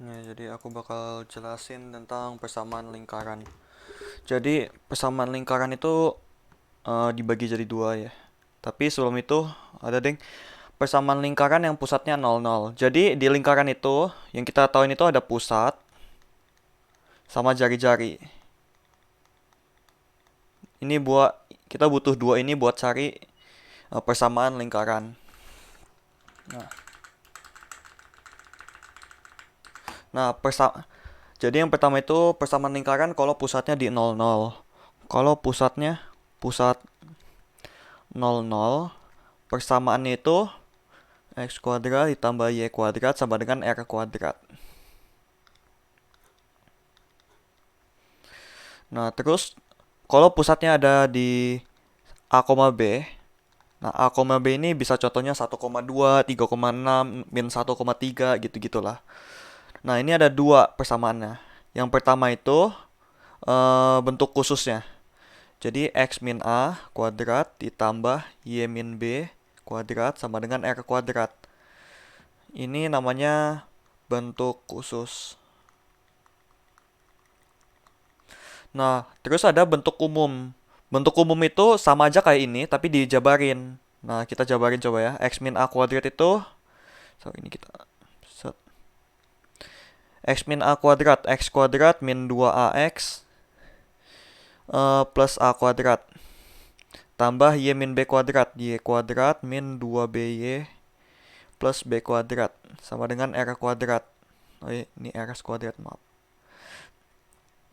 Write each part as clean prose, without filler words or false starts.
Nah, jadi aku bakal jelasin tentang persamaan lingkaran. Jadi, persamaan lingkaran itu dibagi jadi dua ya. Tapi sebelum itu, ada ding persamaan lingkaran yang pusatnya 0, 0. Jadi, di lingkaran itu, yang kita tahu itu ada pusat sama jari-jari. Ini buat, kita butuh dua ini buat cari persamaan lingkaran. Nah, nah jadi yang pertama itu persamaan lingkaran kalau pusatnya di 0, 0. Kalau pusat 0, 0, persamaannya itu x kuadrat ditambah y kuadrat sama dengan r kuadrat. Nah, terus kalau pusatnya ada di A, B, nah A, B ini bisa contohnya 1,2, 3,6, min 1,3 gitu-gitulah. Nah, ini ada dua persamaannya. Yang pertama itu bentuk khususnya. Jadi x min A kuadrat ditambah y min B kuadrat sama dengan r kuadrat. Ini namanya bentuk khusus. Nah, terus ada bentuk umum. Bentuk umum itu sama aja kayak ini, tapi dijabarin. Nah, kita jabarin coba ya. X min A kuadrat itu, so ini kita set. X min A kuadrat, X kuadrat min 2AX plus A kuadrat. Tambah Y min B kuadrat, Y kuadrat min 2BY plus B kuadrat. Sama dengan R kuadrat. Oh, ini R kuadrat, maaf.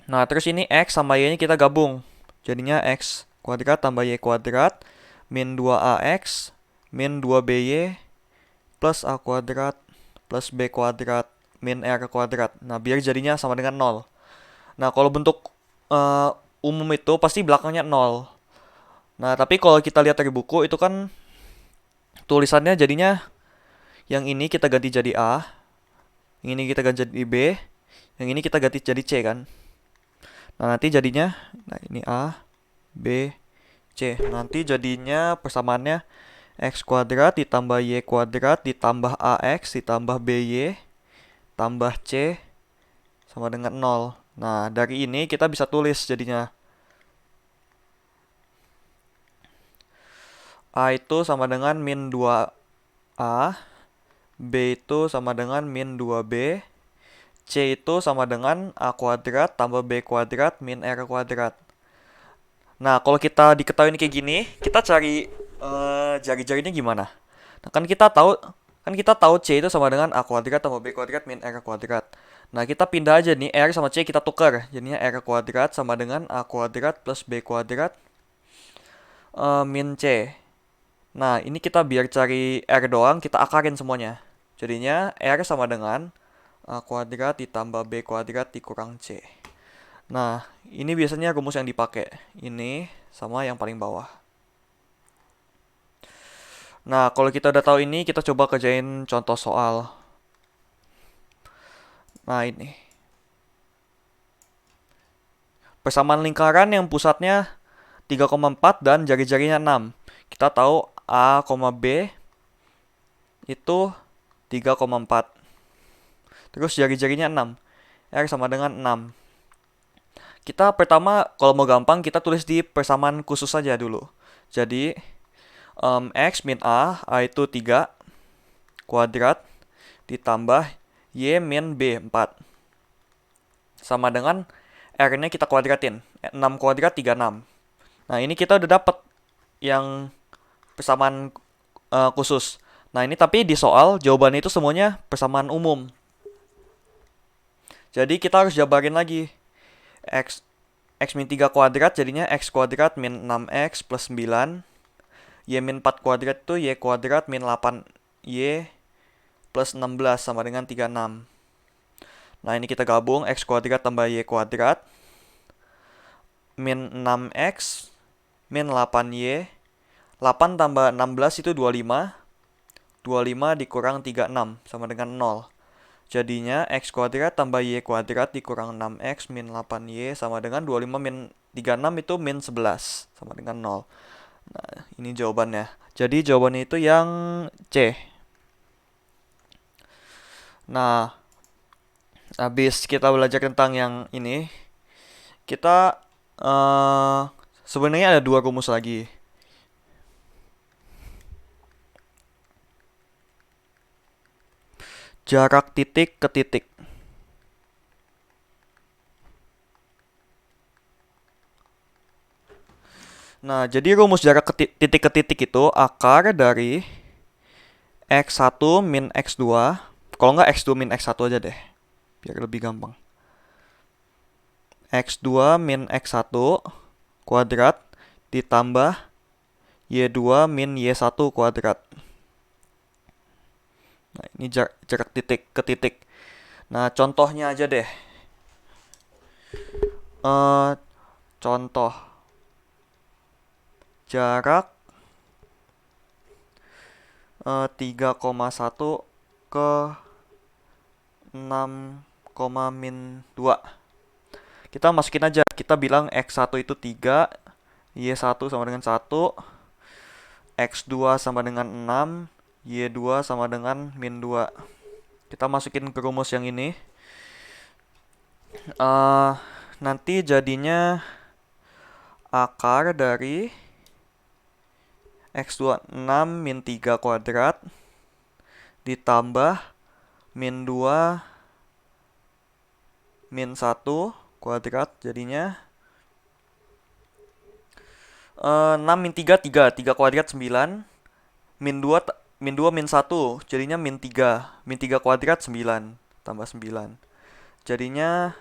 Nah, terus ini X sama Y-nya kita gabung. Jadinya X kuadrat tambah Y kuadrat min 2AX min 2BY plus A kuadrat plus B kuadrat min R kuadrat. Nah, biar jadinya sama dengan 0. Nah, kalau bentuk umum itu pasti belakangnya 0. Nah, tapi kalau kita lihat dari buku itu kan tulisannya jadinya yang ini kita ganti jadi A, yang ini kita ganti jadi B, yang ini kita ganti jadi C kan. Nah, nanti jadinya, nah ini A, B, C. Nanti jadinya persamaannya x kuadrat ditambah y kuadrat ditambah ax ditambah by tambah c sama dengan 0. Nah, dari ini kita bisa tulis jadinya a itu sama dengan min 2a, b itu sama dengan min 2b, c itu sama dengan a kuadrat tambah b kuadrat min r kuadrat. Nah, kalau kita diketahui kayak gini, kita cari jari-jarinya gimana? Nah, kan kita tahu C itu sama dengan A kuadrat tambah B kuadrat min R kuadrat. Nah, kita pindah aja nih R sama C kita tukar. Jadinya R kuadrat sama dengan A kuadrat plus B kuadrat min C. Nah, ini kita biar cari R doang, kita akarin semuanya. Jadinya R sama dengan A kuadrat ditambah B kuadrat dikurang C. Nah, ini biasanya rumus yang dipakai. Ini sama yang paling bawah. Nah, kalau kita udah tahu ini, kita coba kerjain contoh soal. Nah, ini. Persamaan lingkaran yang pusatnya 3,4 dan jari-jarinya 6. Kita tahu A, B itu 3,4. Terus jari-jarinya 6. R sama dengan 6. Kita pertama kalau mau gampang kita tulis di persamaan khusus saja dulu. Jadi X min A itu 3 kuadrat ditambah Y min B 4. Sama dengan R-nya kita kuadratin. 6 kuadrat 36. Nah, ini kita udah dapet yang persamaan khusus. Nah, ini tapi di soal jawabannya itu semuanya persamaan umum. Jadi kita harus jabarin lagi. X min 3 kuadrat jadinya X kuadrat min 6X plus 9. Y min 4 kuadrat itu Y kuadrat min 8Y plus 16 sama dengan 36. Nah, ini kita gabung X kuadrat tambah Y kuadrat min 6X min 8Y. 8 tambah 16 itu 25. 25 dikurang 36 sama dengan 0. Jadinya X kuadrat tambah Y kuadrat dikurang 6X min 8Y sama dengan 25 min 36 itu min 11 sama dengan 0. Nah, ini jawabannya. Jadi jawabannya itu yang C. Nah, Habis kita belajar tentang yang ini, kita sebenarnya ada dua rumus lagi. Jarak titik ke titik. Nah, jadi rumus jarak titik ke titik itu akar dari X1 min X2. Kalau nggak X2 min X1 aja deh, biar lebih gampang. X2 min X1 kuadrat ditambah Y2 min Y1 kuadrat. Nah, ini jarak titik ke titik. Nah, contohnya aja deh. Contoh jarak 3,1 ke 6,-2. Kita masukin aja, kita bilang X1 itu 3, Y1 sama dengan 1, X2 sama dengan 6, Y2 sama dengan min 2. Kita masukin ke rumus yang ini. Nanti jadinya akar dari X2 6 min 3 kuadrat ditambah min 2 min 1 kuadrat, jadinya 6 min 3 3 kuadrat 9, min 2 min 1 jadinya min 3 kuadrat 9 tambah 9, jadinya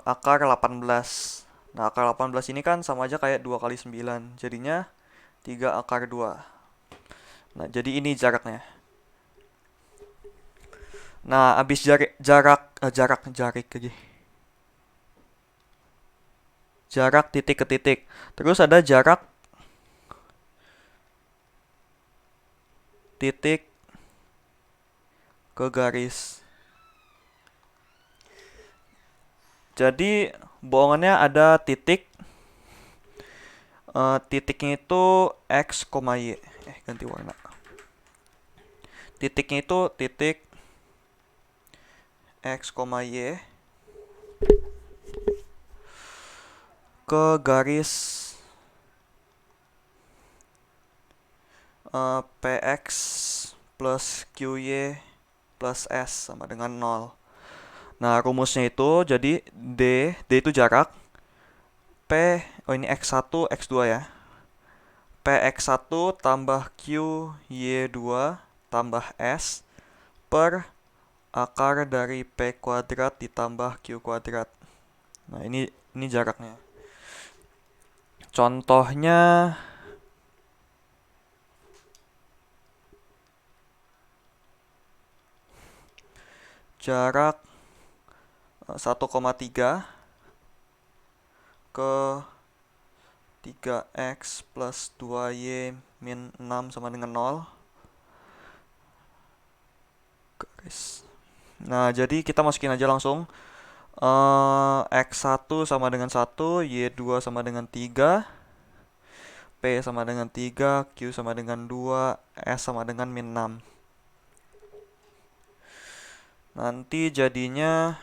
akar 18. Nah, akar 18 ini kan sama aja kayak 2 kali 9, jadinya 3 akar 2. Nah, jadi ini jaraknya. Nah, habis jarak titik ke titik. Terus ada jarak titik ke garis. Jadi bohongannya ada titik. Titiknya itu X, Y. Ganti warna. Titiknya itu titik X, Y ke garis PX plus QY plus S sama dengan 0. Nah, rumusnya itu jadi D itu jarak, ini X1, X2 ya. PX1 tambah QY2 tambah S per akar dari P kuadrat ditambah Q kuadrat. Nah, ini jaraknya. Contohnya jarak 1,3 ke 3x plus 2y min 6 sama dengan 0. Garis. Nah, jadi kita masukin aja langsung. X1 sama dengan 1, Y2 sama dengan 3, P sama dengan 3, Q sama dengan 2, S sama dengan min 6. Nanti jadinya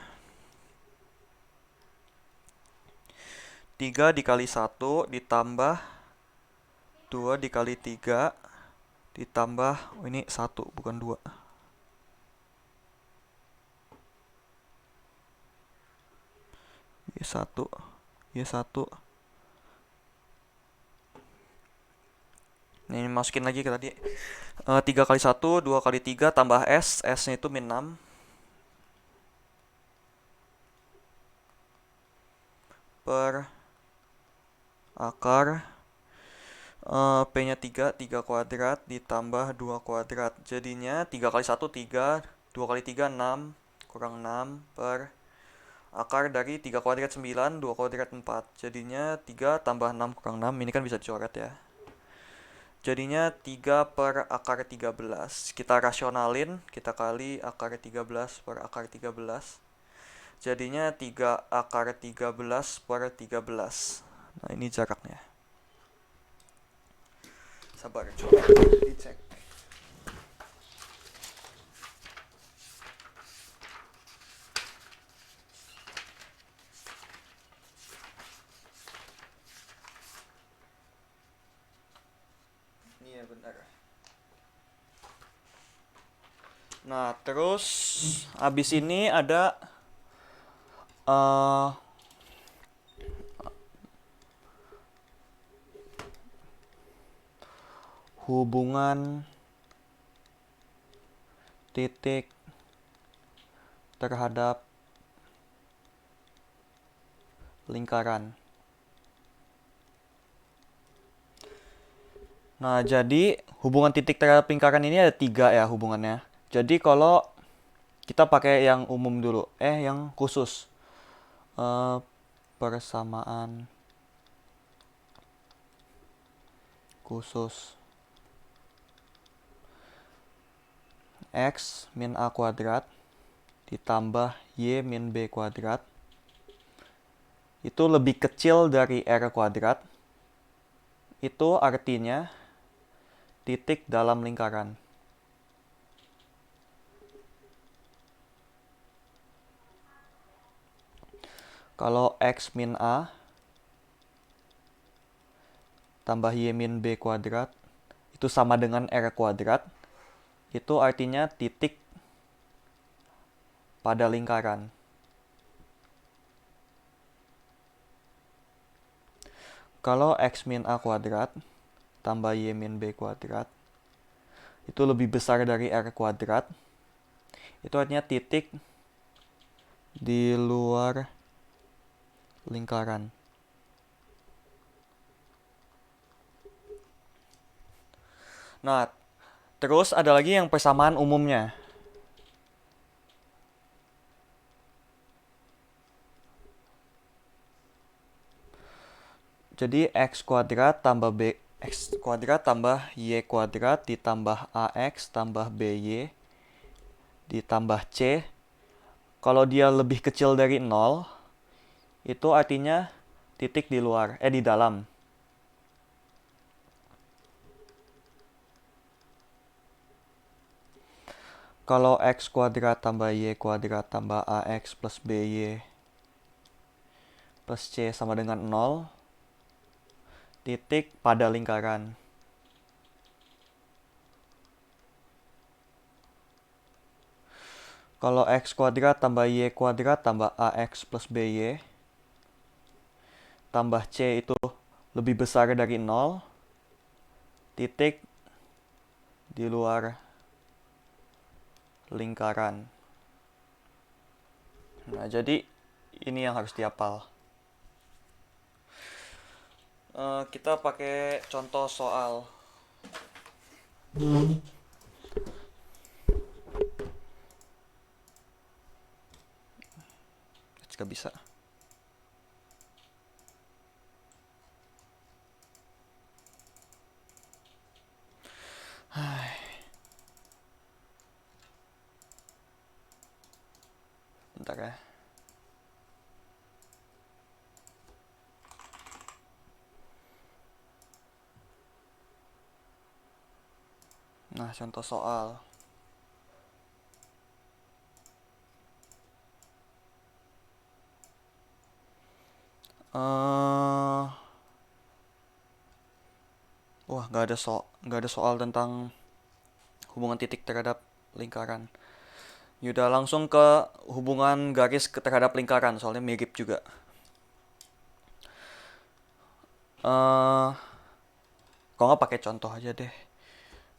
3 dikali 1 ditambah 2 dikali 3 ditambah, ini 1 bukan 2. Y1 ini masukin lagi ke tadi. 3 kali 1, 2 kali 3 tambah S, S-nya itu min 6 per akar P-nya 3 kuadrat ditambah 2 kuadrat. Jadinya 3 kali 1 3, 2 kali 3 6, kurang 6 per akar dari 3 kuadrat 9, 2 kuadrat 4. Jadinya 3 tambah 6 kurang 6, ini kan bisa dicoret ya. Jadinya 3 per akar 13. Kita rasionalin, kita kali akar 13 per akar 13. Jadinya 3 akar 13 per 13. Nah, ini jaraknya. Sabar, coba dicek. benar. Nah, terus abis ini ada eh, hubungan titik terhadap lingkaran. Nah, jadi hubungan titik terhadap lingkaran ini ada 3 ya hubungannya. Jadi kalau kita pakai yang umum dulu, yang khusus. Persamaan khusus X min A kuadrat ditambah Y min B kuadrat itu lebih kecil dari R kuadrat. Itu artinya titik dalam lingkaran. Kalau X min A tambah Y min B kuadrat itu sama dengan R kuadrat, itu artinya titik pada lingkaran. Kalau X min A kuadrat tambah Y min B kuadrat itu lebih besar dari R kuadrat, itu artinya titik di luar lingkaran. Nah, terus ada lagi yang persamaan umumnya. Jadi X kuadrat tambah X kuadrat tambah Y kuadrat ditambah AX tambah BY ditambah C. Kalau dia lebih kecil dari 0, itu artinya titik di luar, di dalam. Kalau X kuadrat tambah Y kuadrat tambah AX plus BY plus C sama dengan 0, titik pada lingkaran. Kalau X kuadrat tambah Y kuadrat tambah AX plus BY tambah C itu lebih besar dari 0, titik di luar lingkaran. Nah, jadi ini yang harus dihafal. Kita pakai contoh soal. Jika bisa. Bentar ya. Nah, contoh soal. Wah, nggak ada soal tentang hubungan titik terhadap lingkaran. Yaudah, langsung ke hubungan garis terhadap lingkaran, soalnya mirip juga. Kalau nggak pakai contoh aja deh.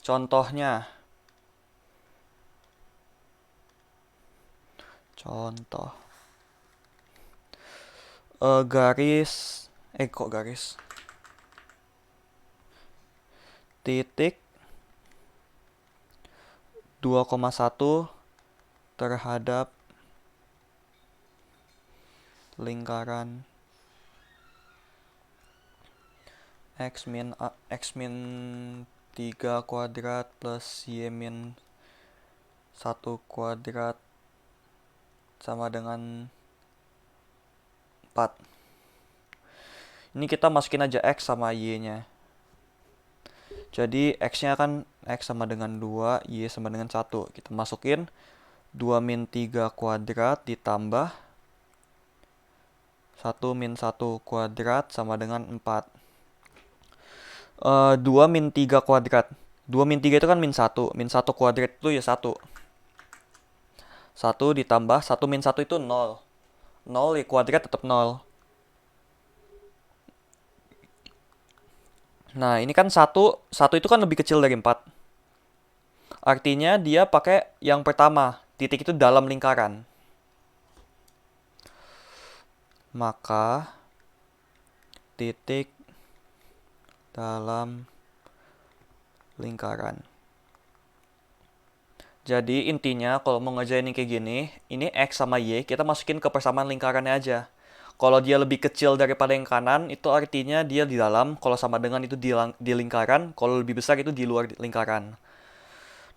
Contohnya, contoh garis, kok garis? Titik 2,1 terhadap lingkaran X min 3 kuadrat plus Y min 1 kuadrat sama dengan 4. Ini kita masukin aja X sama Y-nya. Jadi X-nya kan X sama dengan 2, Y sama dengan 1. Kita masukin 2 min 3 kuadrat ditambah 1 min 1 kuadrat sama dengan 4. 2 min 3 kuadrat. 2 min 3 itu kan min 1. Min 1 kuadrat itu ya 1. 1 ditambah 1 min 1 itu 0. 0 ya kuadrat tetap 0. Nah, ini kan 1. 1 itu kan lebih kecil dari 4. Artinya dia pakai yang pertama. Titik itu dalam lingkaran. Maka titik dalam lingkaran. Jadi intinya kalau mau ngerjain kayak gini, ini X sama Y kita masukin ke persamaan lingkarannya aja. Kalau dia lebih kecil daripada yang kanan, itu artinya dia di dalam. Kalau sama dengan itu di lingkaran. Kalau lebih besar itu di luar lingkaran.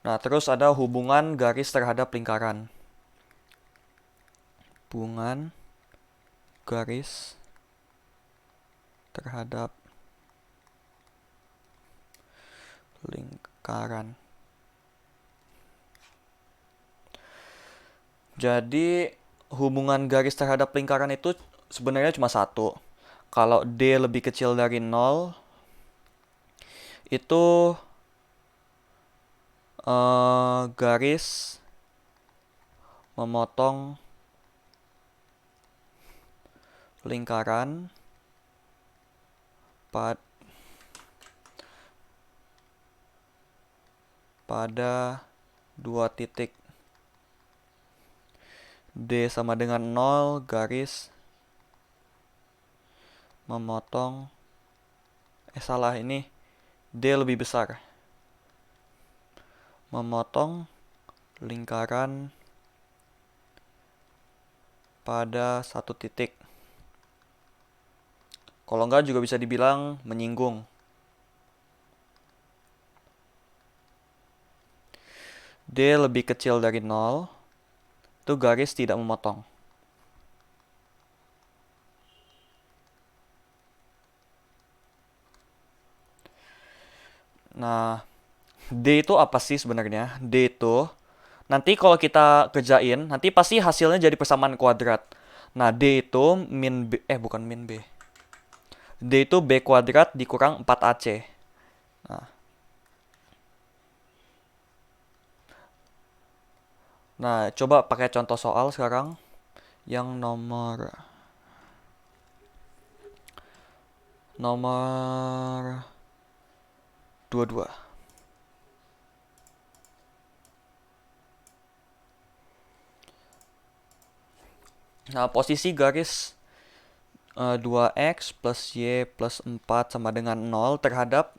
Nah, terus ada hubungan garis terhadap lingkaran. Hubungan garis terhadap lingkaran. Jadi hubungan garis terhadap lingkaran itu sebenarnya cuma satu. Kalau D lebih kecil dari 0, itu garis memotong lingkaran pada 2 titik. D sama dengan 0, garis memotong salah, ini D lebih besar. Memotong lingkaran pada 1 titik. Kalau enggak juga bisa dibilang menyinggung. D lebih kecil dari 0, itu garis tidak memotong. Nah, D itu apa sih sebenarnya? D itu nanti kalau kita kerjain, nanti pasti hasilnya jadi persamaan kuadrat. Nah, D itu min B, bukan min B. D itu B kuadrat dikurang 4AC. Nah, coba pakai contoh soal sekarang. Yang nomor 22. Nah, posisi garis 2x plus y plus 4 sama dengan 0 terhadap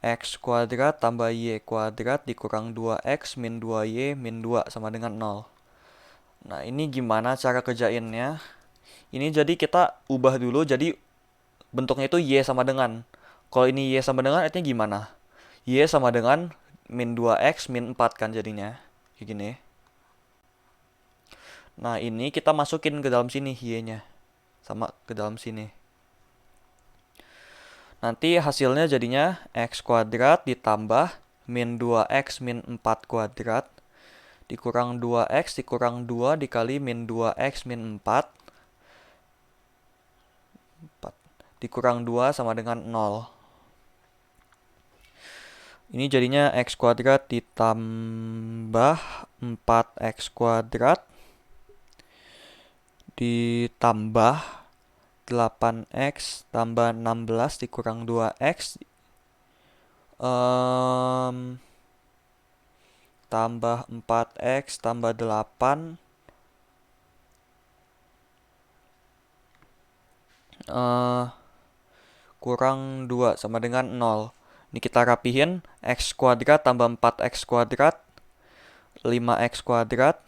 x kuadrat tambah y kuadrat dikurang 2x min 2y min 2 sama dengan 0. Nah, ini gimana cara kerjainnya? Ini jadi kita ubah dulu jadi bentuknya itu y sama dengan. Kalau ini y sama dengan artinya gimana? Y sama dengan min 2x min 4 kan jadinya. Kayak gini. Nah, ini kita masukin ke dalam sini y-nya. Sama ke dalam sini. Nanti hasilnya jadinya x kuadrat ditambah min 2x min 4 kuadrat dikurang 2x dikurang 2 dikali min 2x min 4 dikurang 2 sama dengan 0. Ini jadinya x kuadrat ditambah 4x kuadrat ditambah 8x tambah 16 dikurang 2x tambah 4x tambah 8 kurang 2 sama dengan 0. Ini kita rapihin, x kuadrat tambah 4x kuadrat 5x kuadrat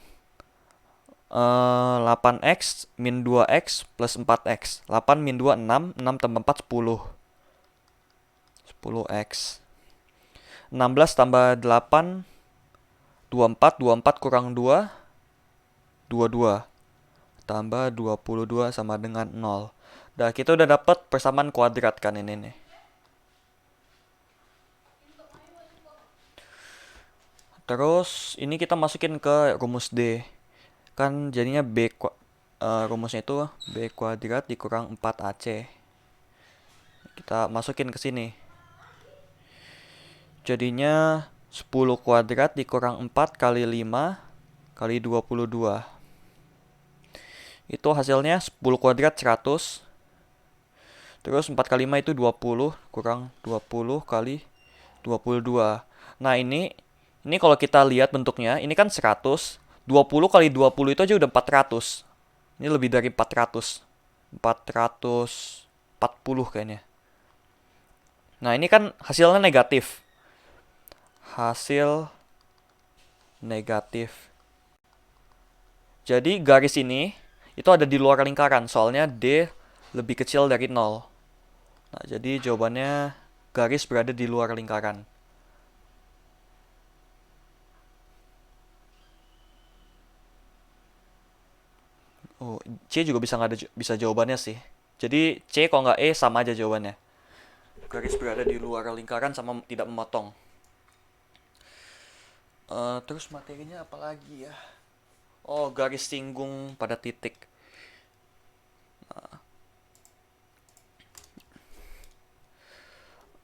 8x min 2x plus 4x. 8 min 2 6, 6 tambah 4 10. 10x. 16 tambah 8 24, 24 kurang 2 22 tambah 22 sama dengan 0. Nah, kita udah dapat persamaan kuadrat kan ini nih. Terus ini kita masukin ke rumus D. Kan jadinya rumusnya itu B kuadrat dikurang 4AC. Kita masukin ke sini. Jadinya 10 kuadrat dikurang 4 kali 5 kali 22. Itu hasilnya 10 kuadrat 100. Terus 4 kali 5 itu 20 kurang 20 kali 22. Nah, ini kalau kita lihat bentuknya, ini kan 100. 20 kali 20 itu aja udah 400. Ini lebih dari 400. 440 kayaknya. Nah, ini kan hasilnya negatif. Hasil negatif. Jadi garis ini itu ada di luar lingkaran, soalnya D lebih kecil dari 0. Nah, jadi jawabannya garis berada di luar lingkaran. Oh, C juga bisa nggak ada bisa jawabannya sih. Jadi C kalau nggak E sama aja jawabannya. Garis berada di luar lingkaran sama tidak memotong. Terus materinya apa lagi ya? Oh, garis singgung pada titik.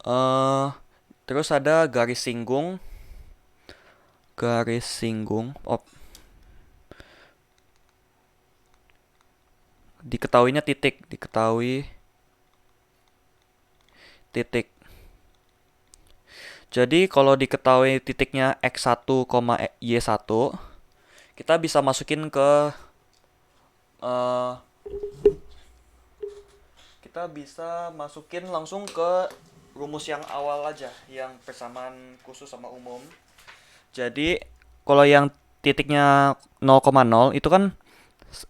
Uh, Terus ada garis singgung. Garis singgung. Oh, diketahuinya titik. Diketahui titik. Jadi kalau diketahui titiknya x1, y1, kita bisa masukin ke kita bisa masukin langsung ke rumus yang awal aja, yang persamaan khusus sama umum. Jadi kalau yang titiknya 0,0 itu kan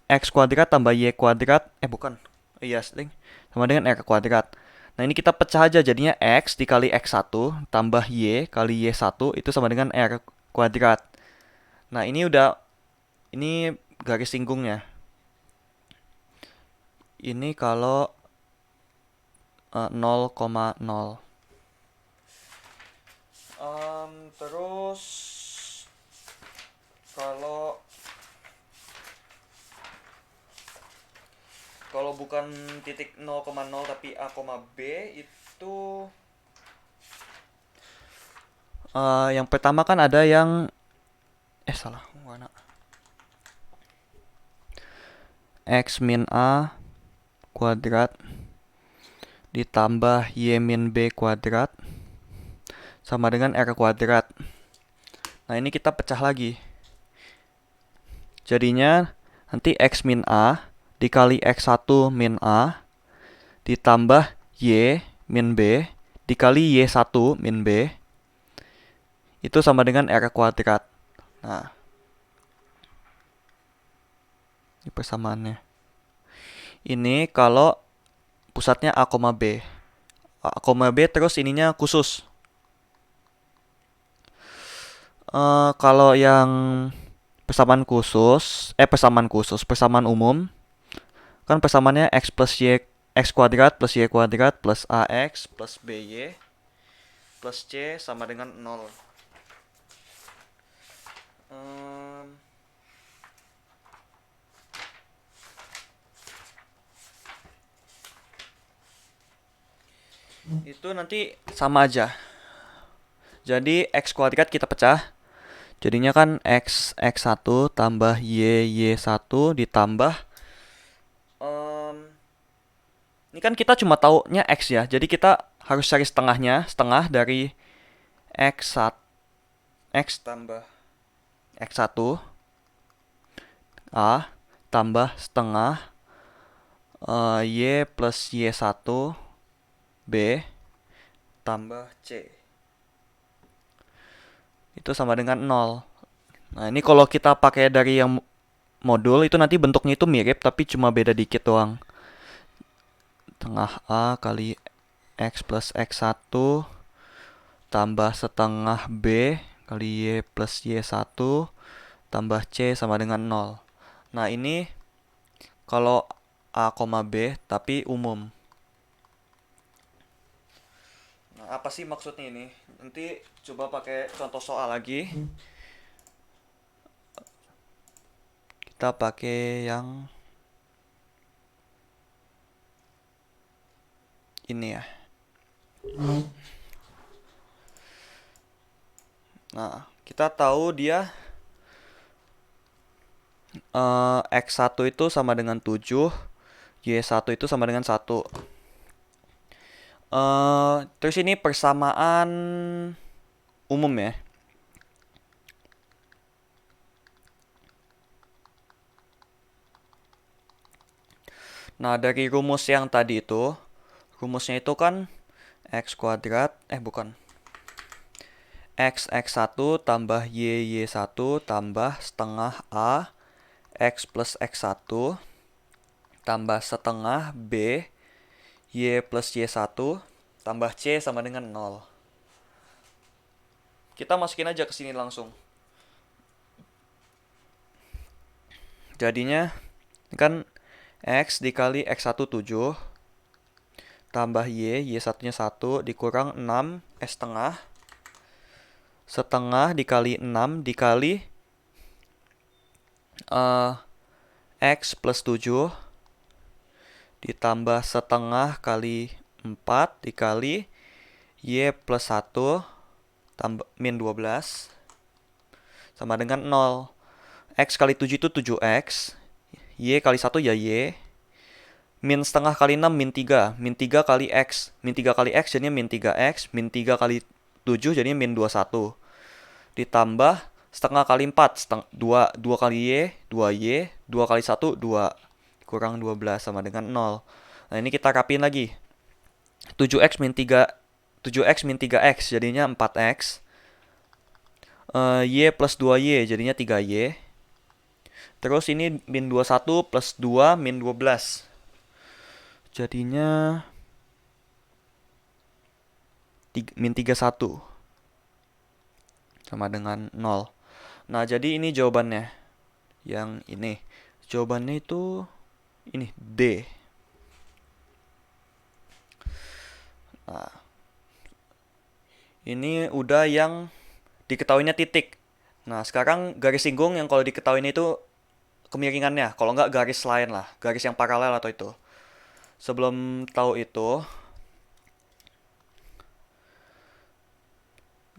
x kuadrat tambah y kuadrat, bukan, iya sling, sama dengan r kuadrat. Nah, ini kita pecah aja, jadinya x dikali x1 tambah y kali y1 itu sama dengan r kuadrat. Nah, ini garis singgungnya. Ini kalau 0,0. Terus kalau kalau bukan titik 0,0 tapi A, B itu yang pertama kan ada yang salah warna. X min A kuadrat ditambah Y min B kuadrat sama dengan R kuadrat. Nah, ini kita pecah lagi. Jadinya nanti X min A dikali X1 min A ditambah Y min B dikali Y1 min B itu sama dengan R kuadrat. Nah, ini persamaannya. Ini kalau pusatnya A, B. A, B terus ininya khusus. Kalau yang persamaan umum, kan persamaannya x kuadrat plus y kuadrat plus ax plus by plus c sama dengan 0. Itu nanti sama aja. Jadi x kuadrat kita pecah. Jadinya kan x1 tambah y1 ditambah ini kan kita cuma taunya x ya. Jadi kita harus cari setengahnya, setengah dari x1 x tambah x1 A tambah setengah y plus y1 B tambah C. Itu sama dengan 0. Nah, ini kalau kita pakai dari yang modul itu nanti bentuknya itu mirip tapi cuma beda dikit doang. Tengah A kali X plus X1 tambah setengah B kali Y plus Y1 tambah C sama dengan 0. Nah, ini kalau A, B tapi umum. Nah, apa sih maksudnya ini? Nanti coba pakai contoh soal lagi. Kita pakai yang ini ya. Nah, kita tahu dia X1 itu sama dengan 7, Y1 itu sama dengan 1. Terus ini persamaan umum ya. Nah, dari rumus yang tadi itu, rumusnya itu kan X kuadrat, bukan. X1 tambah Y1 tambah setengah A, X plus X1 tambah setengah B, Y plus Y1 tambah C sama dengan 0. Kita masukin aja ke sini langsung. Jadinya kan X dikali X1 7 tambah Y1 nya 1 dikurang 6 S setengah setengah dikali 6 dikali X plus 7 ditambah setengah kali 4 dikali Y plus 1 tambah min 12 sama dengan 0. X kali 7 itu 7X. Y kali 1 ya Y. Min setengah kali 6 min 3. Min 3 kali X. Min 3 kali X jadinya min 3X. Min 3 kali 7 jadinya min 21. Ditambah setengah kali 4. 2 kali Y. 2Y. 2 kali 1 2. Kurang 12 sama dengan 0. Nah ini kita rapiin lagi. 7X min 3. 7X min 3X jadinya 4X. Y plus 2Y jadinya 3Y. Terus ini min 21 plus 2 min 12. Jadinya min 31 sama dengan 0. Nah, jadi ini jawabannya. Yang ini. Jawabannya itu ini D. Nah, ini udah yang diketahuinya titik. Nah, sekarang garis singgung yang kalau diketahuinya itu kemiringannya. Kalau nggak garis lain lah. Garis yang paralel atau itu. Sebelum tahu itu,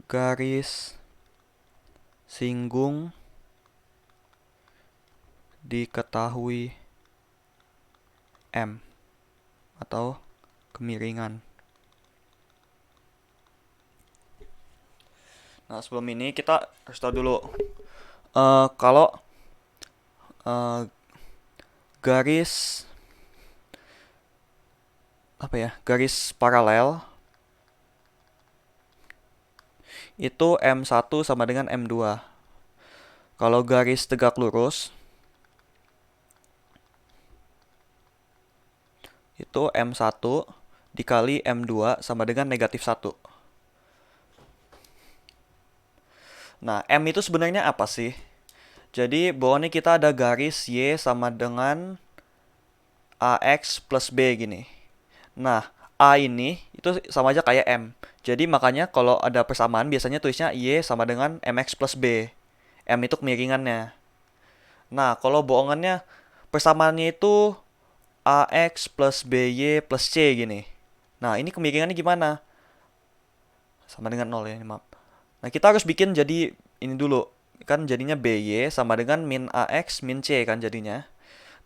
garis singgung diketahui M atau kemiringan. Nah, sebelum ini kita harus tahu dulu kalau garis garis paralel itu M1 sama dengan M2. Kalau garis tegak lurus itu M1 dikali M2 sama dengan negatif 1. Nah, M itu sebenarnya apa sih? Jadi, bawah ini kita ada garis Y sama dengan AX plus B gini. Nah, A ini itu sama aja kayak M. Jadi, makanya kalau ada persamaan biasanya tulisnya Y sama dengan MX plus B. M itu kemiringannya. Nah, kalau bohongannya persamaannya itu AX plus BY plus C gini. Nah, ini kemiringannya gimana? Sama dengan 0 ya, maaf. Nah, kita harus bikin jadi ini dulu. Kan jadinya BY sama dengan min AX min C kan jadinya.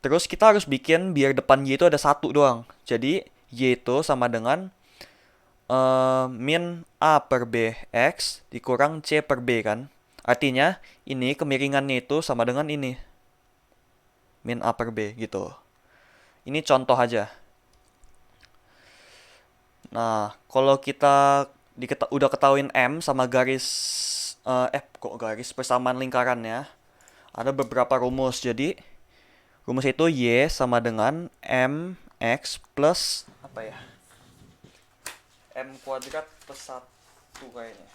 Terus kita harus bikin biar depan Y itu ada 1 doang. Jadi Y itu sama dengan min A per B X dikurang C per B kan. Artinya ini kemiringannya itu sama dengan ini. Min A per B gitu. Ini contoh aja. Nah, kalau kita udah ketahuin M sama garis garis persamaan lingkarannya, ada beberapa rumus. Jadi rumus itu Y sama dengan MX plus M kuadrat plus 1 kayaknya.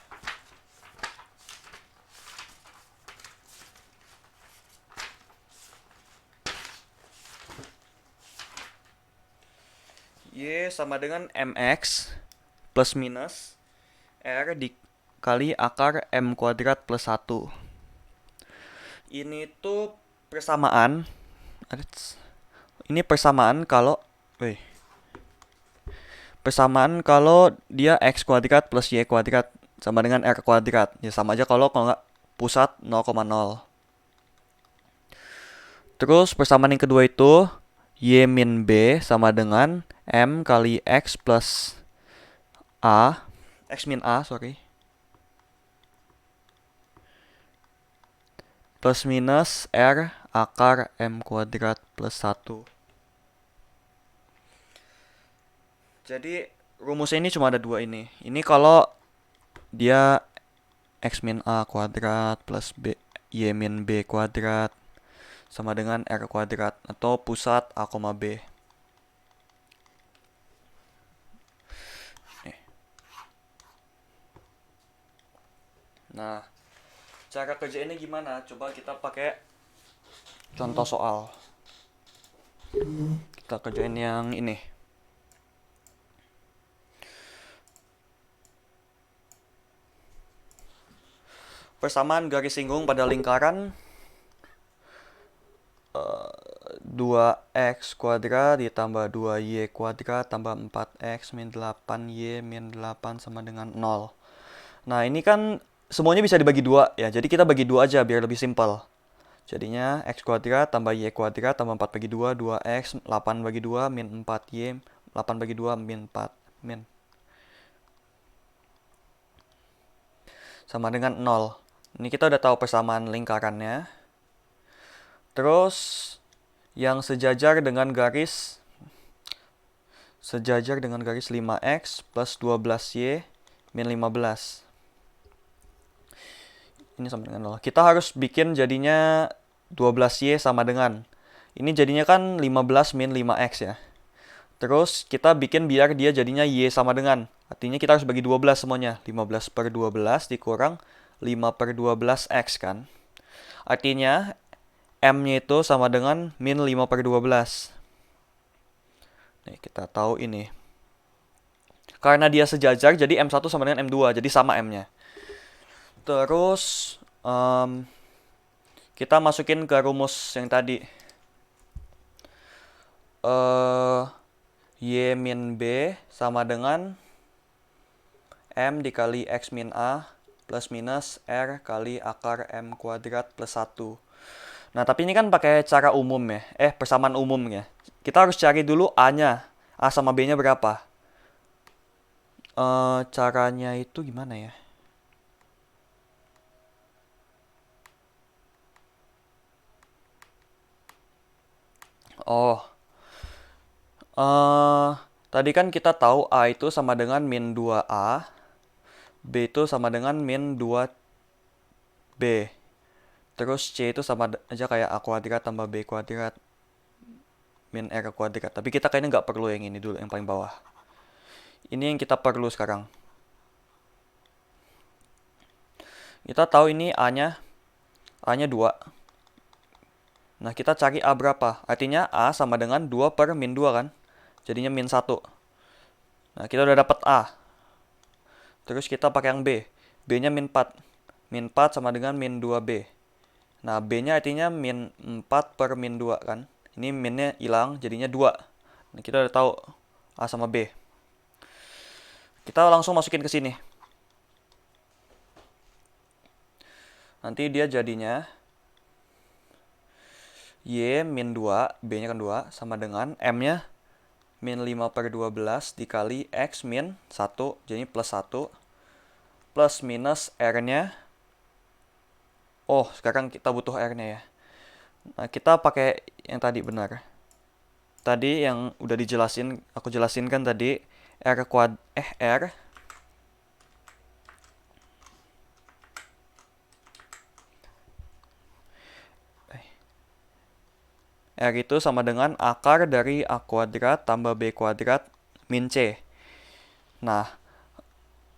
Y sama dengan MX plus minus R dikali akar M kuadrat plus 1. Ini tuh persamaan. Ini persamaan kalau persamaan kalau dia X kuadrat plus Y kuadrat sama dengan R kuadrat. Ya sama aja kalau nggak pusat 0,0. Terus persamaan yang kedua itu Y min B sama dengan M kali X plus A. X min A, sorry. Plus minus R akar M kuadrat plus 1. Jadi rumusnya ini cuma ada dua ini. Ini kalau dia X min A kuadrat plus Y min B kuadrat sama dengan R kuadrat atau pusat A, B. Nah, cara kerjainnya gimana? Coba kita pakai contoh soal. Kita kerjain yang ini. Persamaan garis singgung pada lingkaran 2x kuadrat ditambah 2y kuadrat tambah 4x min 8y min 8 sama dengan 0. Nah, ini kan semuanya bisa dibagi dua ya. Jadi kita bagi dua aja biar lebih simpel. Jadinya x kuadrat tambah y kuadrat tambah 4 bagi 2, 2x, 8 bagi 2, min 4y, 8 bagi 2, min 4, min. Sama dengan 0. Ini kita udah tahu persamaan lingkarannya. Terus, yang sejajar dengan garis 5x plus 12y min 15. Ini sama dengan 0. Kita harus bikin jadinya 12y sama dengan. Ini jadinya kan 15 min 5x ya. Terus kita bikin biar dia jadinya y sama dengan. Artinya kita harus bagi 12 semuanya. 15 per 12 dikurang 5 per 12x kan. Artinya M-nya itu sama dengan min 5 per 12. Nih, kita tahu ini. Karena dia sejajar, jadi M1 sama dengan M2. Jadi sama M-nya. Terus, kita masukin ke rumus yang tadi. Y min B sama dengan M dikali X min A plus minus R kali akar M kuadrat plus 1. Nah, tapi ini kan pakai cara umum ya. Persamaan umum ya. Kita harus cari dulu A-nya. A sama B-nya berapa? Caranya itu gimana ya? Tadi kan kita tahu A itu sama dengan min 2A. B itu sama dengan min 2B. Terus C itu sama aja kayak A kuadrat tambah B kuadrat min R kuadrat. Tapi kita kayaknya nggak perlu yang ini dulu, yang paling bawah. Ini yang kita perlu sekarang. Kita tahu ini A-nya 2. Nah, kita cari A berapa? Artinya A sama dengan 2 per min 2 kan? Jadinya min 1. Nah, kita udah dapat A. Terus kita pakai yang B. B-nya min 4. Min 4 sama dengan min 2B. Nah, B-nya artinya min 4 per min 2 kan. Ini minnya hilang, jadinya 2. Nah, kita udah tahu A sama B. Kita langsung masukin ke sini. Nanti dia jadinya Y min 2, B-nya kan 2, sama dengan M-nya min 5 per 12 dikali X min 1, jadi plus 1. Plus minus R-nya. Sekarang kita butuh R-nya ya. Nah, kita pakai yang tadi benar. Tadi yang udah dijelasin, aku jelasin kan tadi R itu sama dengan akar dari A kuadrat tambah B kuadrat min C. Nah,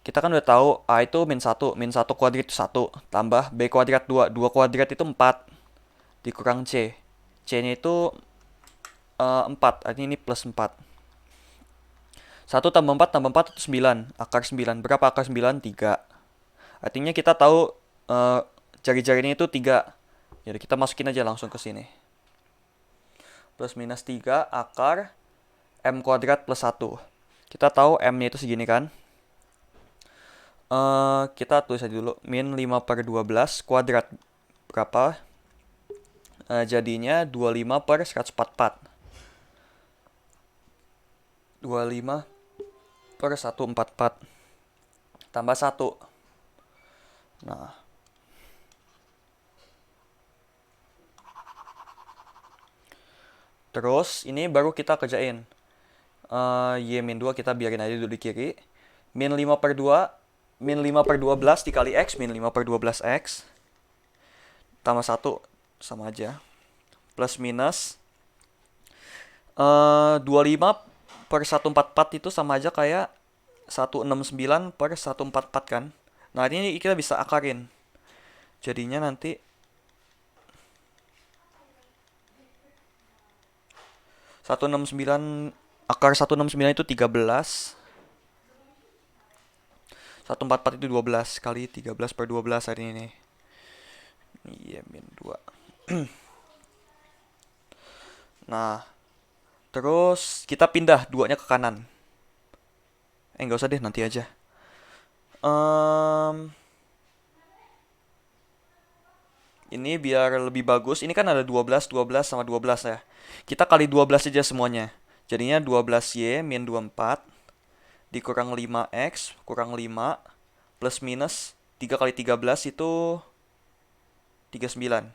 kita kan udah tahu A itu min 1. Min 1 kuadrat itu 1. Tambah B kuadrat 2. 2 kuadrat itu 4. Dikurang C. C-nya itu 4. Artinya ini plus 4. 1 tambah 4 tambah 4 itu 9. Akar 9. Berapa akar 9? 3. Artinya kita tahu jari-jarinya itu 3. Jadi kita masukin aja langsung ke sini. Plus minus 3 akar M kuadrat plus 1. Kita tahu M-nya itu segini kan. Kita tulis aja dulu. Min 5/12 kuadrat berapa? Jadinya 25/144. 25/144 tambah 1. Nah, terus ini baru kita kerjain. Y-2 kita biarin aja dulu di kiri. Min 5/2, min 5/12 dikali X, min 5/12X. Tambah 1, sama aja. Plus minus. 25/144 itu sama aja kayak 169/144 kan. Nah ini kita bisa akarin. Jadinya nanti 169, akar 169 itu 13. 144 itu 12 kali 13/12 hari ini. Iya, min 2. Nah, terus kita pindah 2-nya ke kanan. Nggak usah deh, nanti aja. Ini biar lebih bagus. Ini kan ada 12, 12 sama 12 ya. Kita kali 12 aja semuanya. Jadinya 12Y min 24 dikurang 5X kurang 5 plus minus 3 kali 13 itu 39.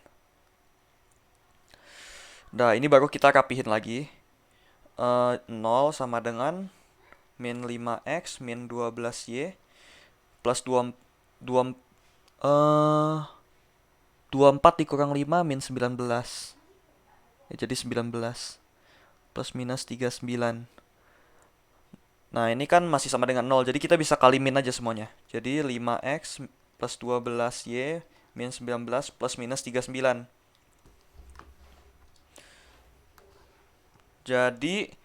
Nah, ini baru kita rapihin lagi. 0 sama dengan min 5X min 12Y plus 24 dikurang 5 min 19. Ya, jadi 19 plus minus 39. Nah, ini kan masih sama dengan 0. Jadi kita bisa kali min aja semuanya. Jadi 5X plus 12Y min 19 plus minus 39. Jadi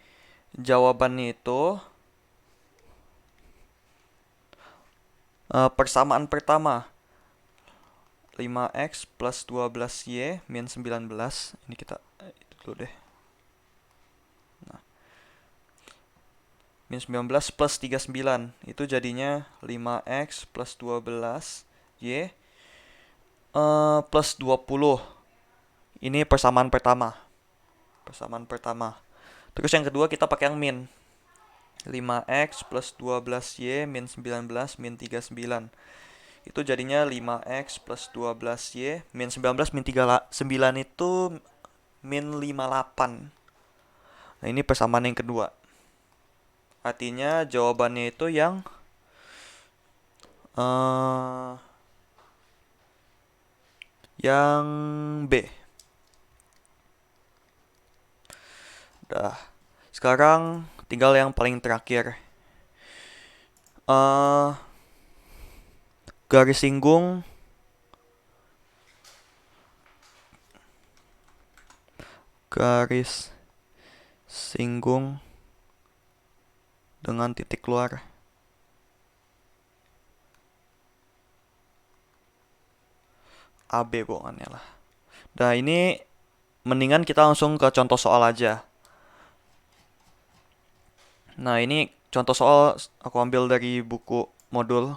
jawabannya itu persamaan pertama 5X plus 12Y min 19. Ini kita itu dulu deh. Nah, min 19 plus 39 itu jadinya 5X plus 12Y plus 20. Ini persamaan pertama. Persamaan pertama. Terus yang kedua kita pakai yang min. 5X plus 12Y min 19 min 39. Itu jadinya 5X plus 12Y min 19 min 39 itu min 58. Nah, ini persamaan yang kedua. Artinya jawabannya itu yang B. Dah. Sekarang tinggal yang paling terakhir. Garis singgung dengan titik keluar. AB bohongannya lah. Nah, ini mendingan kita langsung ke contoh soal aja. Nah, ini contoh soal aku ambil dari buku modul.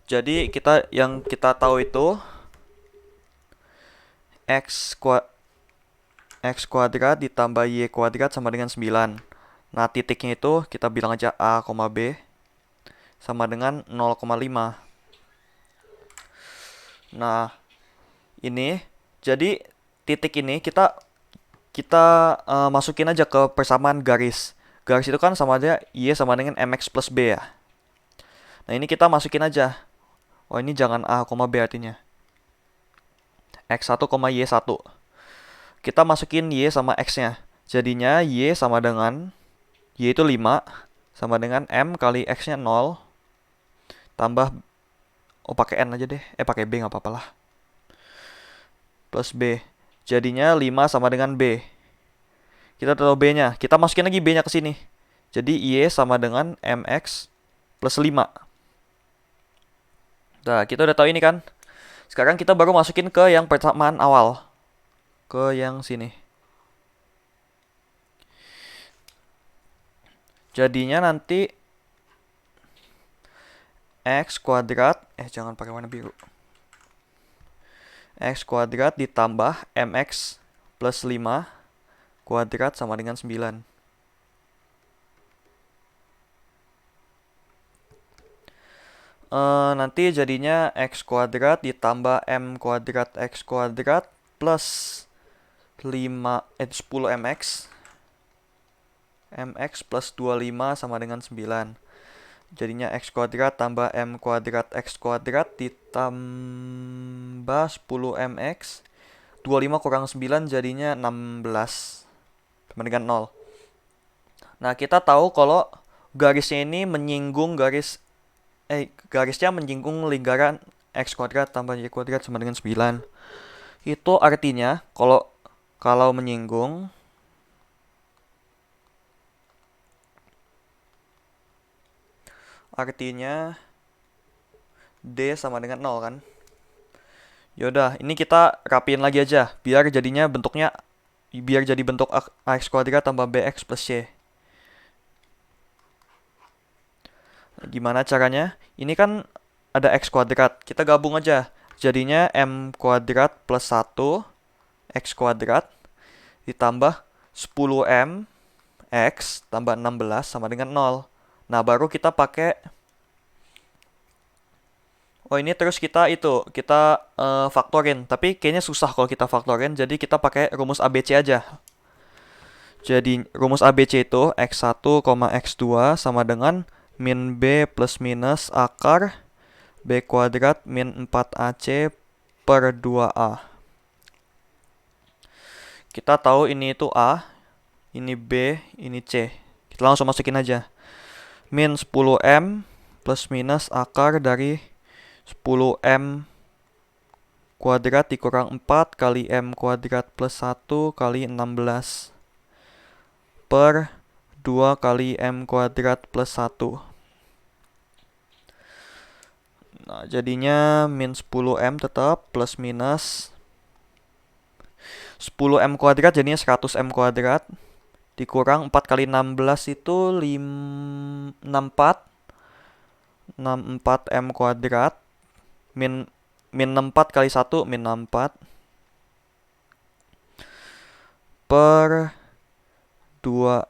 Jadi yang kita tahu itu X kuadrat ditambah Y kuadrat sama dengan 9. Nah, titiknya itu kita bilang aja A, B sama dengan 0,5. Nah, ini jadi titik ini kita masukin aja ke persamaan garis. Garis itu kan sama aja Y sama dengan MX plus B ya. Nah, ini kita masukin aja. Oh, ini jangan A, B artinya. X1, Y1. Kita masukin Y sama X-nya. Jadinya Y sama dengan Y itu 5 sama dengan M kali X-nya 0 tambah pakai N aja deh. Pakai B nggak apa-apa lah. Plus B. Jadinya 5 sama dengan B. Kita tahu B-nya. Kita masukin lagi B-nya ke sini. Jadi Y sama dengan MX plus 5. Nah, kita udah tahu ini kan. Sekarang kita baru masukin ke yang persamaan awal. Ke yang sini. Jadinya nanti X kuadrat, jangan pakai warna biru. X kuadrat ditambah MX plus 5 kuadrat sama dengan 9. Nanti jadinya X kuadrat ditambah M kuadrat X kuadrat plus 10 MX. MX plus 25 sama dengan 9. Jadinya X kuadrat tambah M kuadrat X kuadrat ditambah 10 MX. 25 kurang 9 jadinya 16 sama dengan 0. Nah, kita tahu kalau garisnya ini menyinggung garisnya menyinggung lingkaran X kuadrat tambah Y kuadrat sama dengan 9. Itu artinya kalau menyinggung, artinya D sama dengan 0 kan. Yaudah, ini kita rapiin lagi aja biar jadi bentuk AX kuadrat tambah BX plus Y. Gimana caranya? Ini kan ada X kuadrat, kita gabung aja. Jadinya M kuadrat plus 1 X kuadrat ditambah 10M X tambah 16 sama dengan 0. Nah, baru kita pakai ini terus kita faktorin. Tapi kayaknya susah kalau kita faktorin, jadi kita pakai rumus ABC aja. Jadi rumus ABC itu X1, X2 sama dengan min B plus minus akar B kuadrat min 4AC per 2A. Kita tahu ini itu A, ini B, ini C. Kita langsung masukin aja. Min 10M plus minus akar dari 10M kuadrat dikurang 4 kali M kuadrat plus 1 kali 16 per 2 kali M kuadrat plus 1. Nah, jadinya min 10M tetap plus minus 10M kuadrat jadinya 100M kuadrat dikurang 4 kali 16 itu 64 64M kuadrat min 64 kali 1 min 64 per 2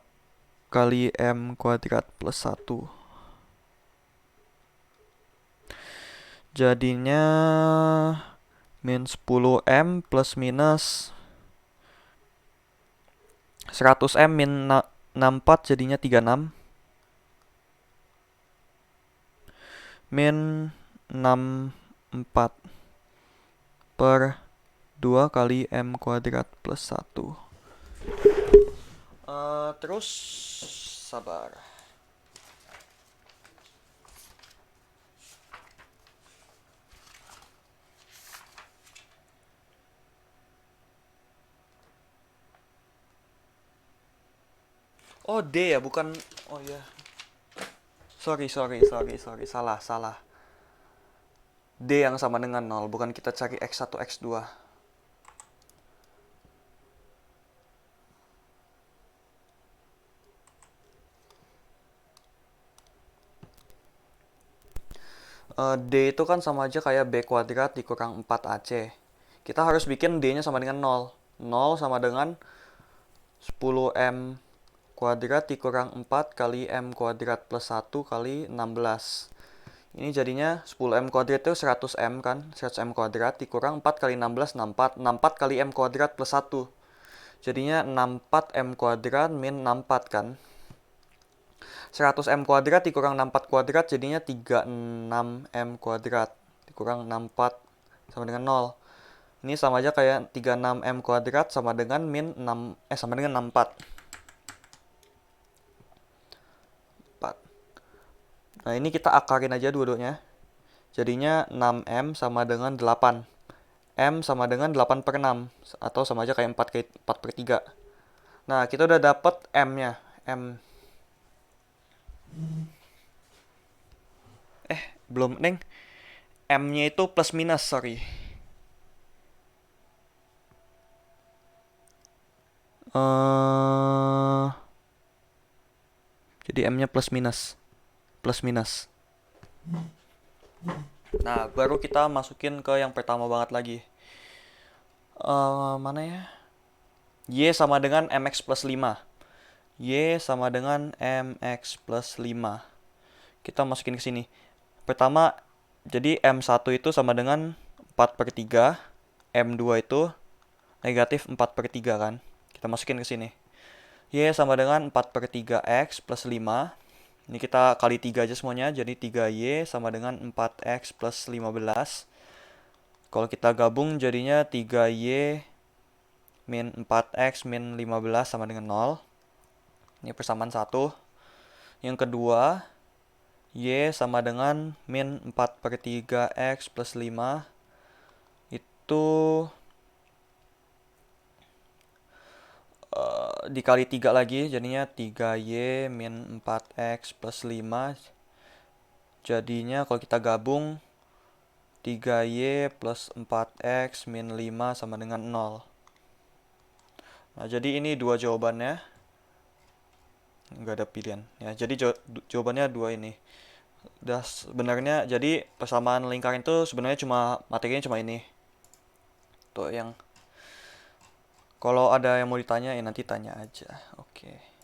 kali M kuadrat plus 1. Jadinya min 10M plus minus 100M min 64 jadinya 36 min 64 per 2 kali M kuadrat plus 1. Terus sabar. Oh, D ya, bukan. Oh ya. Sorry. Salah. D yang sama dengan 0, bukan kita cari X1, X2. D itu kan sama aja kayak B kuadrat dikurang 4AC. Kita harus bikin D-nya sama dengan 0. 0 sama dengan 10M kuadrat dikurang 4 kali M kuadrat plus 1 kali 16. Ini jadinya 10M kuadrat itu 100M kan. 100M kuadrat dikurang 4 kali 16, 64. 64 kali M kuadrat plus 1. Jadinya 64M kuadrat min 64 kan. 100M kuadrat dikurang 64 kuadrat jadinya 36M kuadrat dikurang 64 sama dengan 0. Ini sama aja kayak 36M kuadrat sama dengan min 6 sama dengan 64. 4. Nah, ini kita akarin aja dua-duanya. Jadinya 6M sama dengan 8. M sama dengan 8 per 6 atau sama aja kayak 4 per 3. Nah, kita udah dapet M-nya. Belum, Neng. M-nya itu plus minus, sorry. Jadi M-nya plus minus. Nah, baru kita masukin ke yang pertama banget lagi. Mana ya? Y sama dengan MX plus 5. Y sama dengan MX plus 5. Kita masukin ke sini. Pertama, jadi M1 itu sama dengan 4 per 3. M2 itu negatif 4 per 3 kan. Kita masukin ke sini. Y sama dengan 4 per 3X plus 5. Ini kita kali 3 aja semuanya. Jadi 3Y sama dengan 4X plus 15. Kalau kita gabung jadinya 3Y min 4X min 15 sama dengan 0. Ini persamaan 1. Yang kedua, Y sama dengan min 4 per 3X plus 5. Itu dikali 3 lagi, jadinya 3Y min 4X plus 5. Jadinya kalau kita gabung 3Y plus 4X min 5 sama dengan 0. Nah, jadi ini dua jawabannya. Nggak ada pilihan. Ya, jadi jawabannya dua ini. Udah sebenarnya jadi persamaan lingkaran itu sebenarnya cuma materinya cuma ini. Tuh yang kalau ada yang mau ditanya ya nanti tanya aja. Oke.